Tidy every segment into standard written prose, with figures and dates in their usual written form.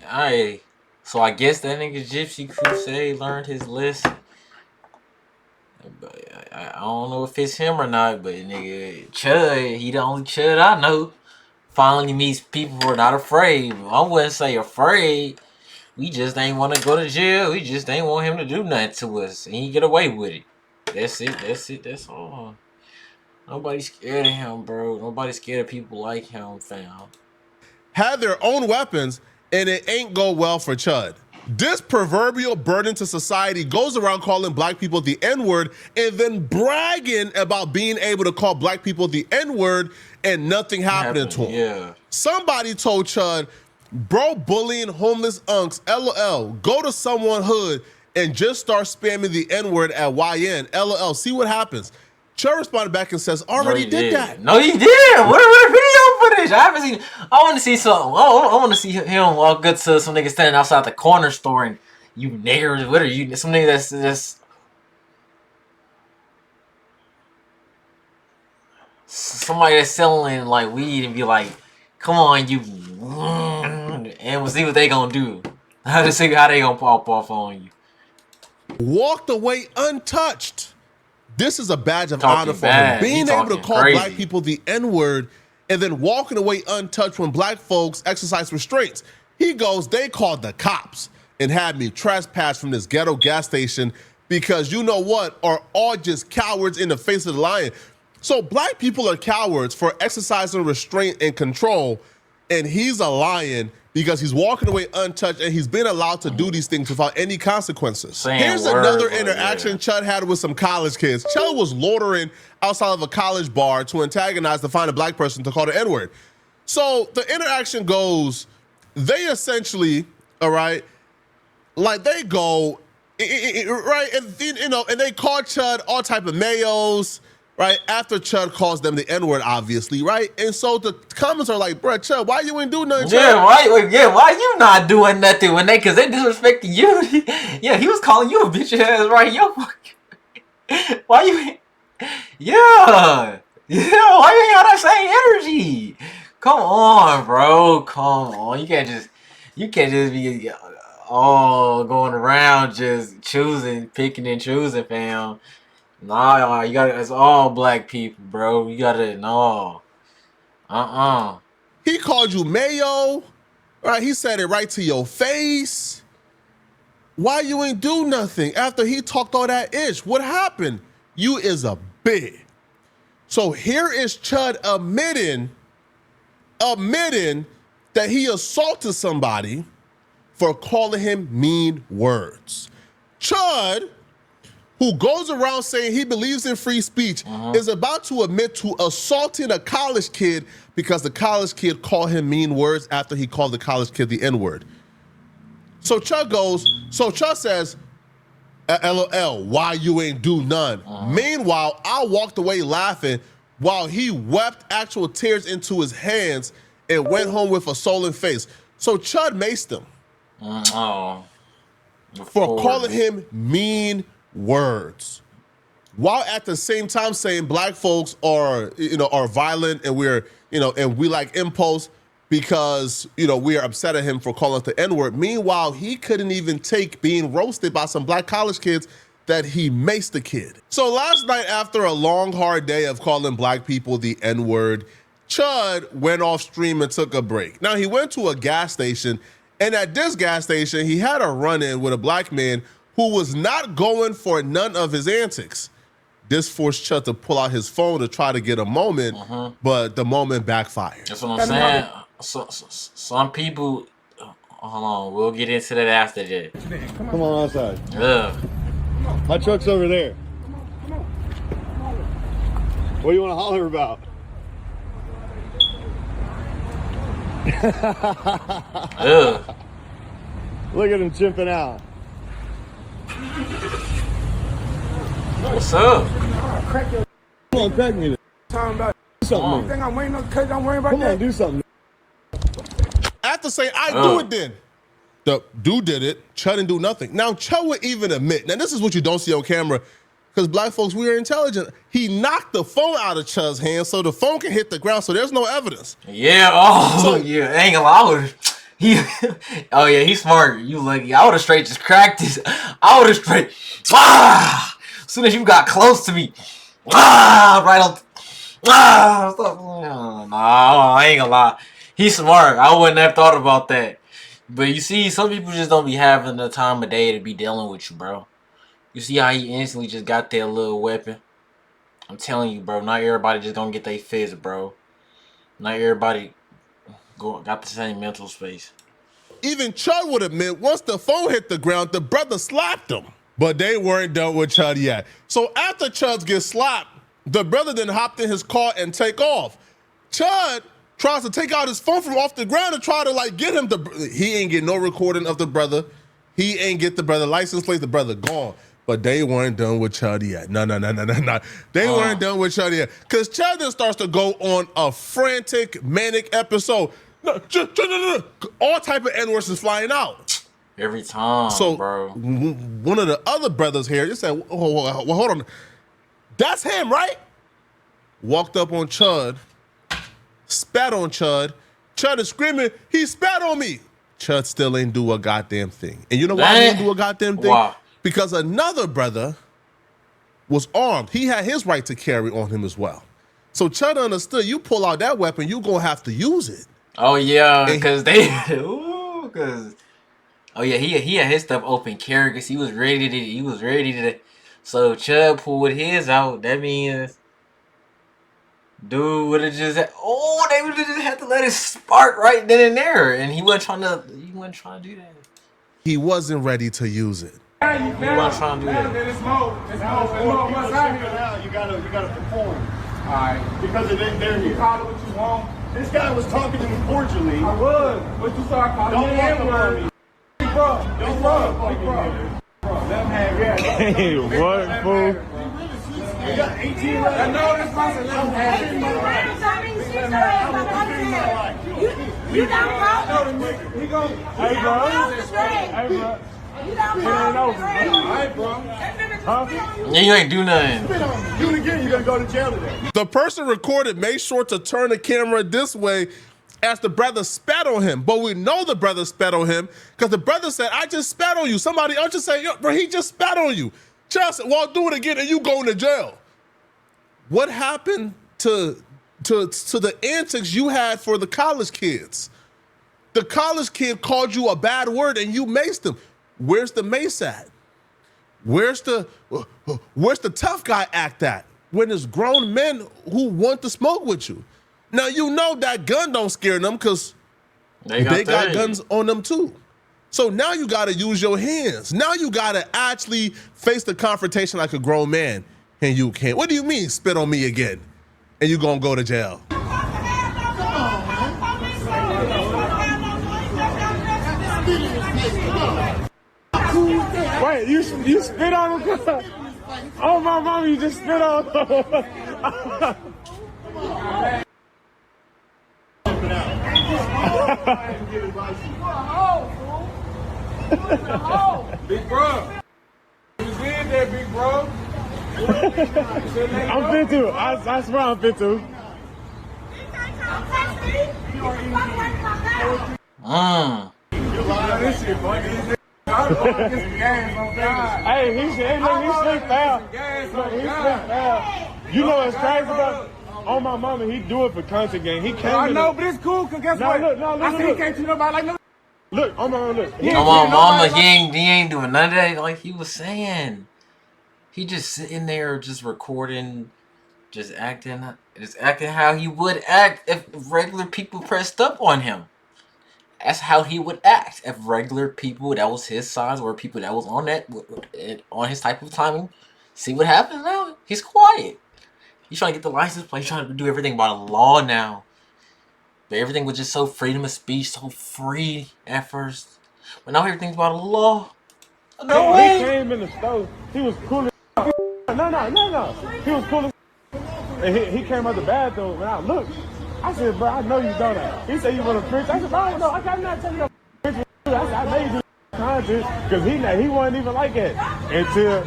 Alright. So I guess that nigga Gypsy Crusade learned his lesson. But I don't know if it's him or not, but nigga Chud, he the only Chud I know. Finally meets people who are not afraid. I wouldn't say afraid. We just ain't want to go to jail. We just ain't want him to do nothing to us. And he get away with it. That's it. That's it. That's all. Nobody's scared of him, bro. Nobody's scared of people like him, fam. Had their own weapons, and it ain't go well for Chud. This proverbial burden to society goes around calling black people the N-word and then bragging about being able to call black people the N-word and nothing happening to him. Yeah. Somebody told Chud, bro, bullying homeless unks, LOL, go to someone hood and just start spamming the N-word at YN, LOL, see what happens. Chud responded back and says, already did that. No, he did. What video footage? I haven't seen. I want to see something. I want to see him walk up to some nigga standing outside the corner store and you niggers. What are you? Some nigga that's somebody that's selling like weed and be like, come on, you, and we'll see what they gonna do. How to see how they gonna pop off on you. Walked away untouched. This is a badge of honor for him. Being able to call black people the N-word and then walking away untouched when black folks exercise restraints. He goes, they called the cops and had me trespass from this ghetto gas station because you know what, are all just cowards in the face of the lion. So black people are cowards for exercising restraint and control, and he's a lion because he's walking away untouched and he's been allowed to do these things without any consequences. Here's another interaction Chud had with some college kids. Chud was loitering outside of a college bar to antagonize to find a black person to call the N-word. So the interaction goes, they essentially, all right, like they go, right, and you know, and they call Chud all type of mayos, right? After Chud calls them the N-word, obviously, right? And so the comments are like, bruh, Chud, why you ain't doing nothing, Chud? Why you not doing nothing when cause they disrespecting you? Yeah, he was calling you a bitch ass, right? Yo, why you ain't, why you ain't have that same energy? Come on, bro, come on. You can't just be all going around just picking and choosing, fam. Nah, you gotta, it's all black people, bro. You gotta, no. He called you mayo, right? He said it right to your face. Why you ain't do nothing after he talked all that ish? What happened? You is a bitch. So here is Chud admitting that he assaulted somebody for calling him mean words. Chud, who goes around saying he believes in free speech, is about to admit to assaulting a college kid because the college kid called him mean words after he called the college kid the N-word. So Chud says, LOL, why you ain't do none? Meanwhile, I walked away laughing while he wept actual tears into his hands and went home with a sullen face. So Chud maced him for calling him mean words, while at the same time saying black folks are violent and we like impulse because we are upset at him for calling us the N-word. Meanwhile, he couldn't even take being roasted by some black college kids that he maced the kid. So last night, after a long, hard day of calling black people the N-word, Chud went off stream and took a break. Now he went to a gas station, and at this gas station, he had a run-in with a black man who was not going for none of his antics. This forced Chud to pull out his phone to try to get a moment, but the moment backfired. That's what I'm saying. Some people, hold on, we'll get into that after that. Come on outside. My truck's over there. What do you want to holler about? Look at him chimping out. What's up? Come on, crack me. Talking about something. I think I'm waiting on cut. I'm worrying about Come that. on, do something. After saying, I do it then. The dude did it. Chud didn't do nothing. Now, Chud would even admit, now this is what you don't see on camera, because black folks, we are intelligent. He knocked the phone out of Chud's hand so the phone can hit the ground, so there's no evidence. Yeah, ain't gonna lie. Oh yeah, he's smart. You lucky. I would have straight just cracked this. I would have straight. As soon as you got close to me, right on. Nah, I ain't gonna lie. He's smart. I wouldn't have thought about that. But you see, some people just don't be having the time of day to be dealing with you, bro. You see how he instantly just got that little weapon? I'm telling you, bro. Not everybody just gonna get their fist, bro. Not everybody got the same mental space. Even Chud would admit once the phone hit the ground, the brother slapped him. But they weren't done with Chud yet. So after Chud gets slapped, the brother then hopped in his car and take off. Chud tries to take out his phone from off the ground and try to like get him to. He ain't get no recording of the brother. He ain't get the brother license plate. The brother gone. But they weren't done with Chud yet. No. They weren't done with Chud yet. Because Chud then starts to go on a frantic, manic episode. No, all type of N-words is flying out. Every time, so, bro. One of the other brothers here just said, well, hold on. That's him, right? Walked up on Chud, spat on Chud. Chud is screaming, he spat on me. Chud still ain't do a goddamn thing. And you know why he didn't do a goddamn thing? Why? Because another brother was armed. He had his right to carry on him as well. So Chud understood, you pull out that weapon, you gonna have to use it. Oh yeah, because he had his stuff open carry because he was ready to. So Chud pulled his out. That means dude would have just they would have just had to let it spark right then and there, and he wasn't trying to do that. He wasn't ready to use it. He wasn't trying to do that. You gotta perform. Alright. Because it ain't there. You call it what you want. This guy was talking to me cordially. I was. But you start calling me N-word. Big bro. Big bro. Let him have it. Hey, what, fool? You got 18 right? I know this person. Let him have it. You got problems. He go. Hey, bro. Hey, bro. You got problems. Alright, bro. Huh? Yeah, you ain't do nothing. Do it again, you're gonna go to jail today. The person recorded made sure to turn the camera this way as the brother spat on him. But we know the brother spat on him because the brother said, I just spat on you. Somebody else just said, yo, bro, he just spat on you. Child said, well, do it again and you going to jail. What happened to the antics you had for the college kids? The college kid called you a bad word and you maced him. Where's the mace at? Where's the tough guy act at? When there's grown men who want to smoke with you. Now you know that gun don't scare them because they got guns on them too. So now you gotta use your hands. Now you gotta actually face the confrontation like a grown man. And you can't. What do you mean spit on me again? And you gonna go to jail. Wait, you spit on him? Oh, my mom, you just spit on him. Big bro. You did that, big bro. I'm fit to. I swear I'm fit to. This shit funny. Hey, he slipped out. You know what's crazy about? On my mama, he do it for content game. He can't. I know, but it's cool, cause guess what? Look, I see he can't treat nobody like no. Look, on my mama, look. On my mama, he ain't doing none of that. Like he was saying, he just sitting there, just recording, just acting how he would act if regular people pressed up on him. That's how he would act if regular people that was his size or people that was on his type of timing. See what happens now? He's quiet. He's trying to get the license plate. He's trying to do everything by the law now. But everything was just so freedom of speech, so free at first. But now everything's by the law. No way. He came in the store. He was cool as No. He was cool as and he came out the bathroom and I looked. I said, bro, I know you done that. He said you want to preach. I said, no, I'm not telling you to preach. I know you do content because he wasn't even like that until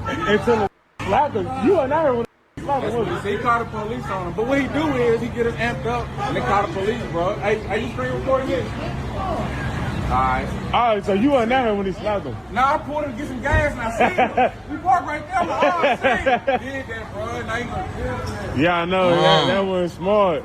the slapped him. You and I heard when he slapped him. He called the police on him. But what he do is he get us amped up and they call the police, bro. Hey, are you screen recording this? All right, so you weren't there when he slapped him. Nah, I pulled him to get some gas and I seen him. We parked right there. I'm like, oh, I seen him. Did that, bro. Now you gonna kill that. Yeah, I know. That wasn't smart.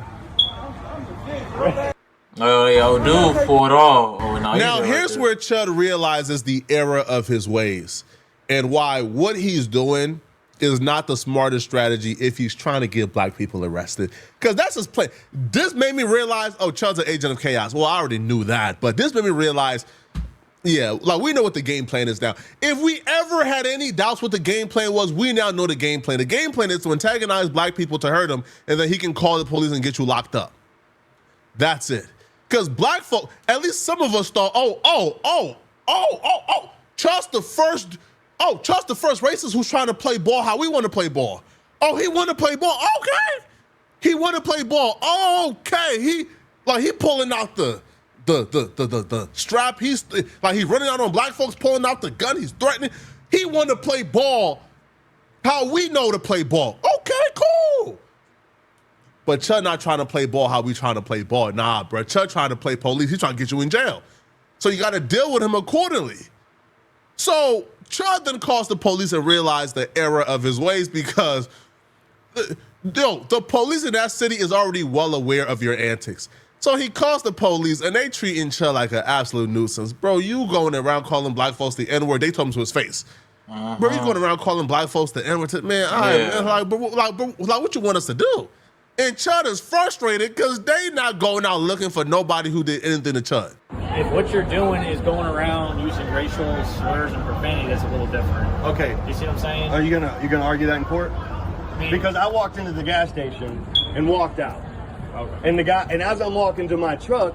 Oh, yo, dude, for it all. Oh, no, now, here's where CHUD realizes the error of his ways and why what he's doing is not the smartest strategy if he's trying to get black people arrested. Because that's his play. This made me realize, oh, CHUD's an agent of chaos. Well, I already knew that, but this made me realize, yeah, like we know what the game plan is now. If we ever had any doubts what the game plan was, we now know the game plan. The game plan is to antagonize black people to hurt them, and then he can call the police and get you locked up. That's it. Because black folk, at least some of us thought, trust the first racist who's trying to play ball how we want to play ball. Oh, he want to play ball. Okay. He want to play ball. Okay. He pulling out the strap. He's like he running out on black folks, pulling out the gun. He's threatening. He want to play ball how we know to play ball. Okay, cool. But CHUD not trying to play ball how we trying to play ball. Nah, bro. CHUD trying to play police. He's trying to get you in jail. So you got to deal with him accordingly. So CHUD then calls the police and realized the error of his ways because the police in that city is already well aware of your antics. So he calls the police and they treating CHUD like an absolute nuisance. Bro, you going around calling black folks the N-word. They told him to his face. Bro, you going around calling black folks the N-word. Man, what you want us to do? And CHUD is frustrated because they not going out looking for nobody who did anything to CHUD. If what you're doing is going around using racial slurs and profanity, that's a little different. Okay. You see what I'm saying? Are you gonna argue that in court? Because I walked into the gas station and walked out. Okay. And as I'm walking to my truck,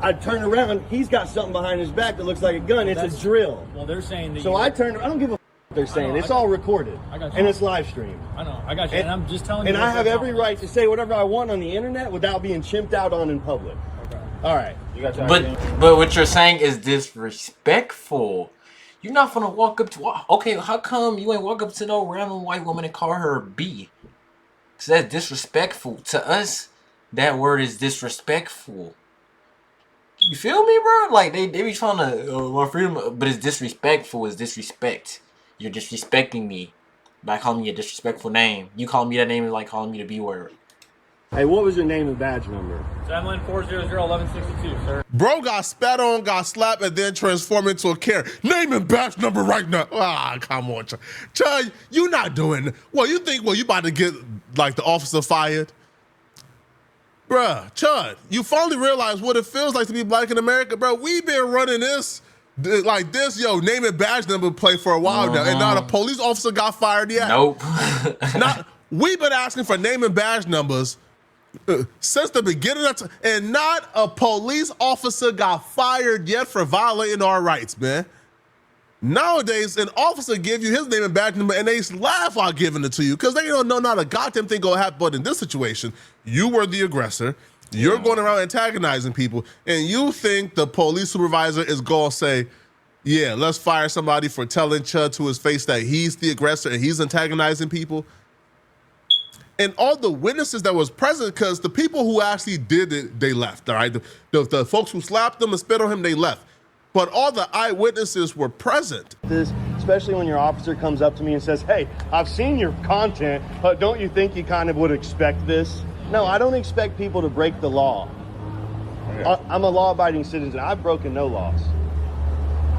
I turn around. He's got something behind his back that looks like a gun. It's a drill. Well, they're saying that. So I don't give a they're saying. It's all recorded. I got you. And it's live streamed. I know. I got you. And I'm just telling you. And I have every right to say whatever I want on the internet without being chimped out on in public. Okay. All right. You got your But what you're saying is disrespectful. You're not gonna walk up to. Okay, how come you ain't walk up to no random white woman and call her a B? Cause that's disrespectful to us. That word is disrespectful. You feel me, bro? Like they be trying to want freedom, but it's disrespectful. It's disrespect. You're disrespecting me by calling me a disrespectful name. You calling me that name is like calling me the B word. Hey, what was your name and badge number? 714001162, sir. Bro got spat on, got slapped, and then transformed into a Karen. Name and badge number right now. Ah, come on, CHUD, you not doing. Well, you think, you about to get like the officer fired? Bruh, CHUD, you finally realize what it feels like to be black in America, bro. We've been running this. Like this, name and badge number play for a while now, and not a police officer got fired yet. Nope. We've been asking for name and badge numbers since the beginning of and not a police officer got fired yet for violating our rights, man. Nowadays, an officer give you his name and badge number, and they laugh while giving it to you because they don't know not a goddamn thing gonna happen. But in this situation, you were the aggressor. You're going around antagonizing people, and you think the police supervisor is going to say, yeah, let's fire somebody for telling CHUD to his face that he's the aggressor and he's antagonizing people? And all the witnesses that was present, because the people who actually did it, they left, all right? The folks who slapped him and spit on him, they left. But all the eyewitnesses were present. Especially when your officer comes up to me and says, hey, I've seen your content, but don't you think you kind of would expect this? No, I don't expect people to break the law. I'm a law-abiding citizen. I've broken no laws.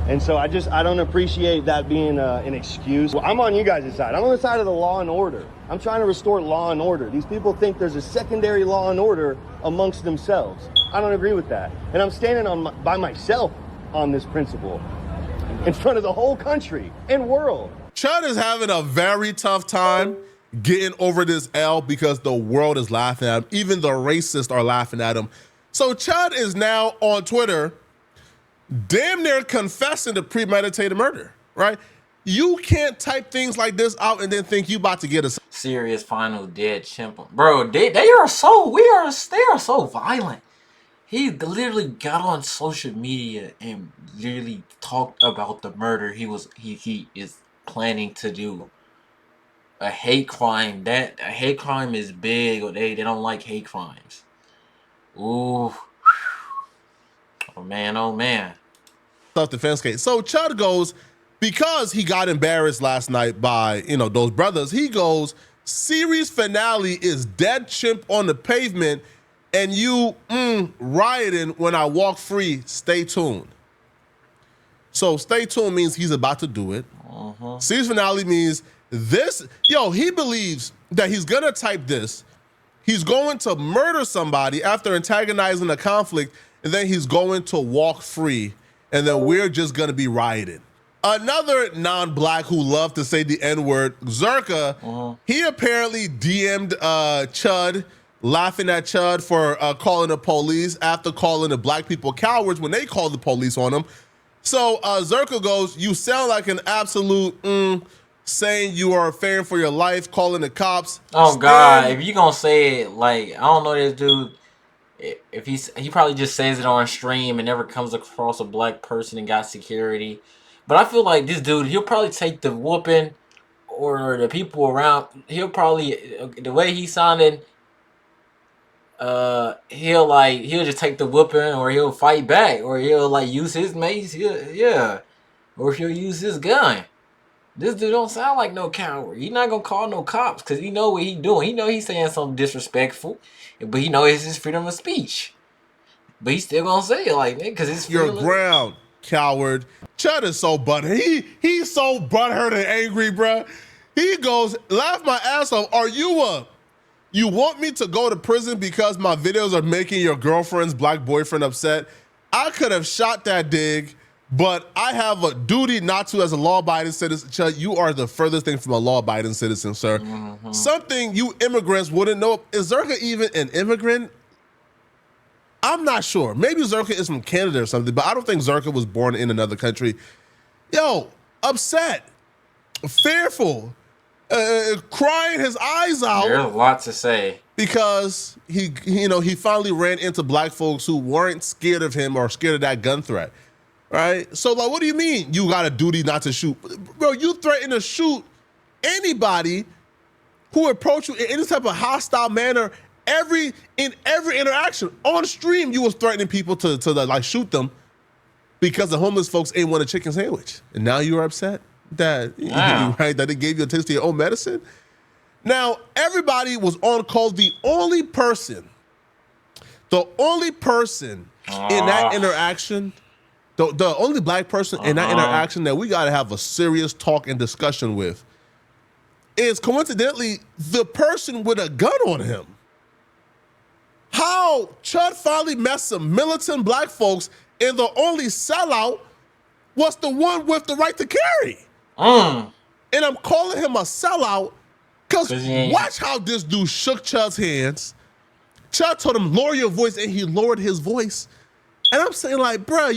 And so I don't appreciate that being an excuse. Well, I'm on you guys' side. I'm on the side of the law and order. I'm trying to restore law and order. These people think there's a secondary law and order amongst themselves. I don't agree with that. And I'm standing by myself on this principle in front of the whole country and world. CHUD is having a very tough time getting over this L because the world is laughing at him. Even the racists are laughing at him. So CHUD is now on Twitter damn near confessing to premeditated murder, right? You can't type things like this out and then think you about to get a serious final dead chimp. Bro, they are so violent. He literally got on social media and literally talked about the murder he is planning to do. A hate crime. A hate crime is big, or they don't like hate crimes. Ooh. Oh man, oh man. self-defense case. So CHUD goes, because he got embarrassed last night by, those brothers, he goes, series finale is dead chimp on the pavement and you rioting when I walk free. Stay tuned. So stay tuned means he's about to do it. Series finale means this. He believes that he's going to type this. He's going to murder somebody after antagonizing a conflict, and then he's going to walk free, and then we're just going to be rioting. Another non-black who loved to say the N-word, Zerka, he apparently DM'd CHUD, laughing at CHUD for calling the police after calling the black people cowards when they called the police on him. So Zerka goes, you sound like an absolute saying you are fearing for your life, calling the cops. Oh God, if you gonna say it, like, I don't know this dude. If he probably just says it on stream and never comes across a black person and got security. But I feel like this dude, he'll probably take the whooping, or the people around, he'll probably, the way he sounded, he'll just take the whooping, or he'll fight back, or he'll like use his mace, or he'll use his gun. This dude don't sound like no coward. He not gonna call no cops because he know what he doing. He know he's saying something disrespectful, but he know it's his freedom of speech. But he still gonna say it like, because it's your ground, coward. CHUD is so butthurt. He's so butthurt and angry, bruh. He goes, laugh my ass off. You want me to go to prison because my videos are making your girlfriend's black boyfriend upset? I could have shot that dig, but I have a duty not to as a law-abiding citizen. CHUD, you are the furthest thing from a law-abiding citizen, sir. Something you immigrants wouldn't know. Is Zerka even an immigrant? I'm not sure. Maybe Zerka is from Canada or something, but I don't think Zerka was born in another country. Upset, fearful, crying his eyes out. There's a lot to say. Because he finally ran into black folks who weren't scared of him or scared of that gun threat, right? So, like, what do you mean you got a duty not to shoot? Bro, you threaten to shoot anybody who approach you in any type of hostile manner. In every interaction on stream, you was threatening people to like shoot them because the homeless folks ain't want a chicken sandwich, and now you are upset that right that they gave you a taste of your own medicine. Now everybody was on call. The only person in that interaction, the only black person in that interaction that we got to have a serious talk and discussion with is coincidentally the person with a gun on him. How CHUD finally met some militant black folks, and the only sellout was the one with the right to carry. And I'm calling him a sellout because watch how this dude shook CHUD's hands. CHUD told him, lower your voice, and he lowered his voice. And I'm saying, like, bro,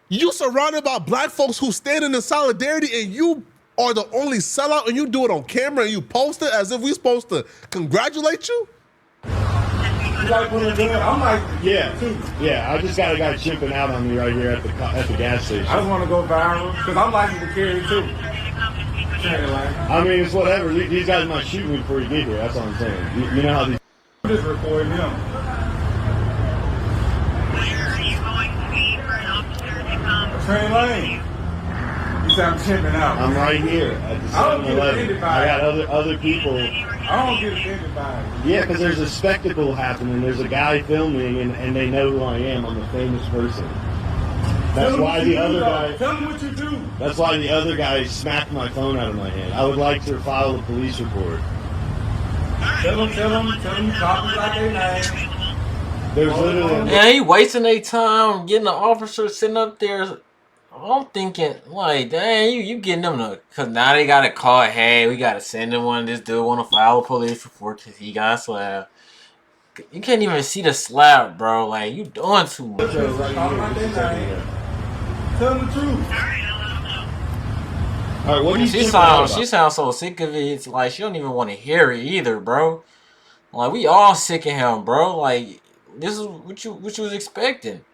you surrounded by black folks who stand in solidarity, and you are the only sellout, and you do it on camera, and you post it as if we're supposed to congratulate you? I'm like, Yeah, I just got a guy chipping out on me right here at the gas station. I just want to go viral because I'm licensed to carry too. I mean, it's whatever. These guys might shoot me before you get here. That's what I'm saying. You know how these. I'm just recording him. Where are you going to be for an officer to come? Train lane. You say I'm chipping out. I'm right here at the 7-Eleven. I got other people. I don't get offended by it. Yeah, because there's a spectacle happening. There's a guy filming, and they know who I am. I'm a famous person. That's why the other guy. Tell me what you do. That's why the other guy smacked my phone out of my hand. I would like to file a police report. Tell them, copy like they name. There's literally. Yeah, he wasting their time getting the officer sitting up there. I'm thinking, like, dang, you getting them to, because now they got to call, hey, we got to send them one. This dude want to file a police report because he got slapped. You can't even see the slap, bro. Like, you doing too much. Tell them the truth. All right, what do you She sounds so sick of it. It's like she don't even want to hear it either, bro. Like, we all sick of him, bro. Like, this is what you was expecting.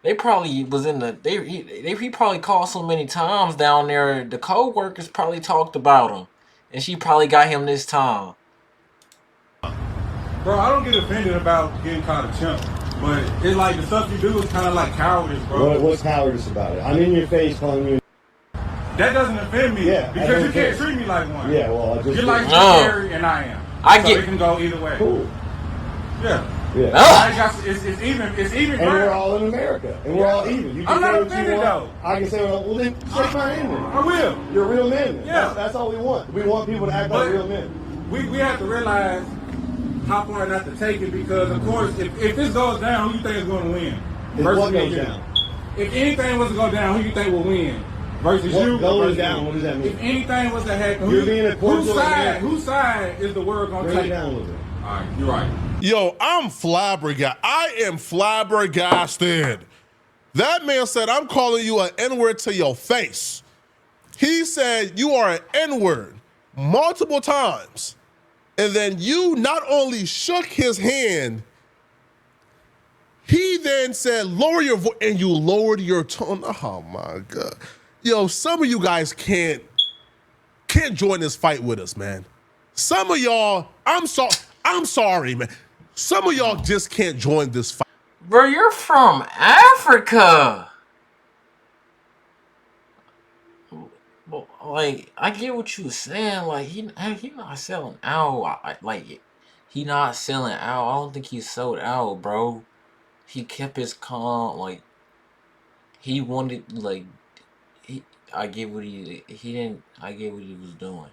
They probably was in the he probably called so many times down there. The co-workers probably talked about him, and she probably got him this time. Bro, I don't get offended about getting called a chump. But it's like the stuff you do is kind of like cowardice, bro. What's cowardice about it? I'm in your face calling you. That doesn't offend me. Yeah, because you can't treat me like one. Yeah, well, I just. You're like scary and I am. I so get. It can go either way. Cool. Yeah. Yeah. Oh. It's even. And we're all in America. And we're all even. You can I'm not say what offended you want. though. I can say, well, then shake my hand then. I will. You're a real man then. Yeah. That's all we want. We want people to act like real men. We have to realize how far not to take it because, of course, if this goes down, who you think is going to win? What goes down? If anything was to go down, who you think will win? Versus you. Going down, what does that mean? If anything was to happen, whose side is the world going to take? Bring it down a little bit. All right, you're right. Yo, I'm flabbergasted. I am flabbergasted. That man said, I'm calling you an N-word to your face. He said you are an N-word multiple times. And then you not only shook his hand, he then said, lower your voice, and you lowered your tone. Oh my God. Yo, some of you guys can't join this fight with us, man. Some of y'all, I'm sorry, man. Some of y'all just can't join this fight. Bro, you're from Africa. Like, I get what you saying. Like, he not selling out. Like, he not selling out. I don't think he sold out, bro. He kept his calm. Like, he wanted, like, I get what he was doing.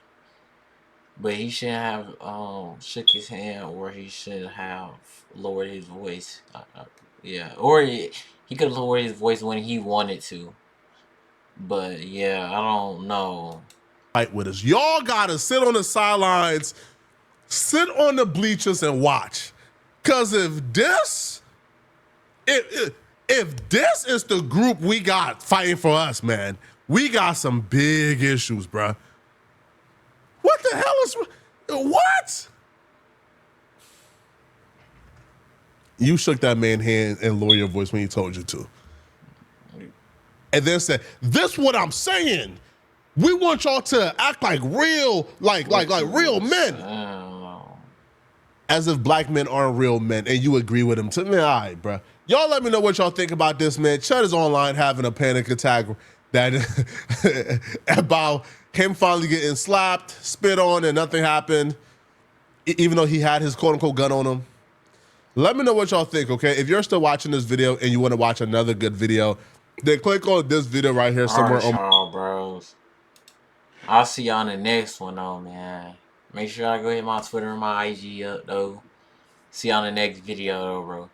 But he shouldn't have shook his hand, or he should have lowered his voice. Yeah, or he could have lowered his voice when he wanted to. But yeah, I don't know. Fight with us. Y'all gotta sit on the sidelines, sit on the bleachers and watch. Cause if this is the group we got fighting for us, man, we got some big issues, bruh. What the hell is, what? You shook that man's hand and lowered your voice when he told you to. And then said, this what I'm saying. We want y'all to act like real, like real men. As if black men aren't real men, and you agree with him. Man, all right, bro. Y'all let me know what y'all think about this, man. Chud is online having a panic attack that about him finally getting slapped, spit on, and nothing happened, even though he had his quote-unquote gun on him. Let me know what y'all think, okay? If you're still watching this video and you want to watch another good video, then click on this video right here somewhere. All right, y'all, bros. I'll see y'all in the next one, though, man. Make sure I go hit my Twitter and my IG up, though. See y'all in the next video, though, bro.